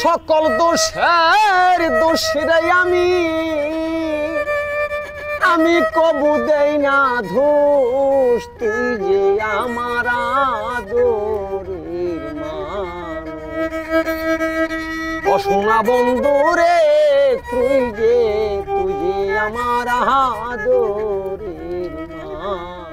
সকল দোষের দোষীরাই আমি কবু দেই না দোষ, তুই যে আমার আদরের মানুষ। অসোনা বন্ধু রে তুই যে আমার আদরের মানুষ।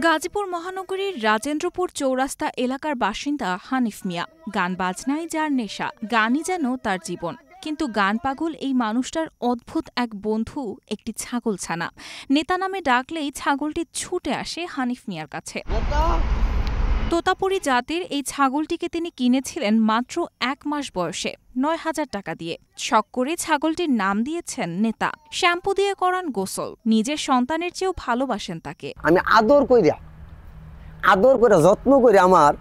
গাজীপুর মহানগরীর রাজেন্দ্রপুর চৌরাস্তা এলাকার বাসিন্দা হানিফ মিয়া। গান বাজনায় যার নেশা, গানই যেন তার জীবন। কিন্তু গান পাগল এই মানুষটার অদ্ভুত এক বন্ধু একটি ছাগলছানা। নেতা নামে ডাকলেই ছাগলটি ছুটে আসে হানিফ মিয়ার কাছে। তোতাপুরি জাতের এই ছাগলটিকে তিনি কিনেছিলেন মাত্র 1 মাস বয়সে 9,000 টাকা দিয়ে। শখ করে ছাগলটির নাম দিয়েছেন নেতা। শ্যাম্পু দিয়ে করান গোসল, নিজের সন্তানের চেয়েও ভালোবাসেন তাকে। আমি আদর করে যত্ন করে আমার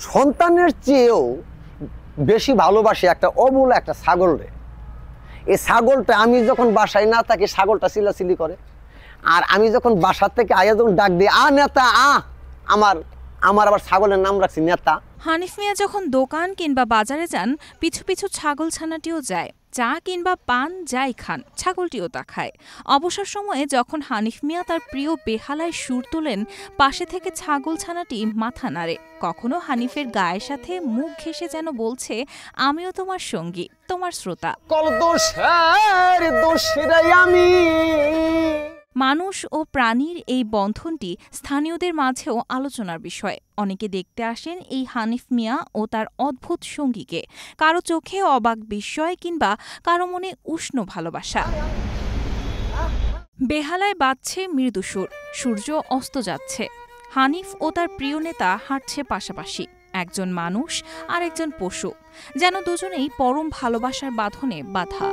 সন্তানের চেয়েও বেশি ভালোবাসি একটা অমূল্য একটা ছাগল রে। এই ছাগলটা আমি যখন বাসায় না থাকি ছাগলটা চিল্লাচিল্লি করে, আর আমি যখন বাসার থেকে আয়া যখন ডাক দিই আ নেতা আমার আবার ছাগলের নাম রাখছি নেতা। হানিফ মিয়া যখন দোকান কিংবা বাজারে যান, পিছু পিছু ছাগল ছানাটিও যায়। চা কিংবা পান যাই খান, ছাগলটিও তা খায়। অবসর সময়ে যখন হানিফ মিয়া তার প্রিয় বেহালায় সুর তোলেন, পাশে থেকে ছাগল ছানাটি মাথা নাড়ে। কখনো হানিফের গায়ের সাথে মুখ ঘেঁষে যেন বলছে, আমিও তোমার সঙ্গী, তোমার শ্রোতা। মানুষ ও প্রাণীর এই বন্ধনটি স্থানীয়দের মাঝেও আলোচনার বিষয়। অনেকে দেখতে আসেন এই হানিফ মিয়া ও তার অদ্ভুত সঙ্গীকে। কারো চোখে অবাক বিস্ময় কিংবা কারো মনে উষ্ণ ভালোবাসা। বেহালায় বাজছে মৃদু সুর, সূর্য অস্ত যাচ্ছে। হানিফ ও তার প্রিয় নেতা হাঁটছে পাশাপাশি, একজন মানুষ আর একজন পশু, যেন দুজনেই পরম ভালোবাসার বাঁধনে বাঁধা।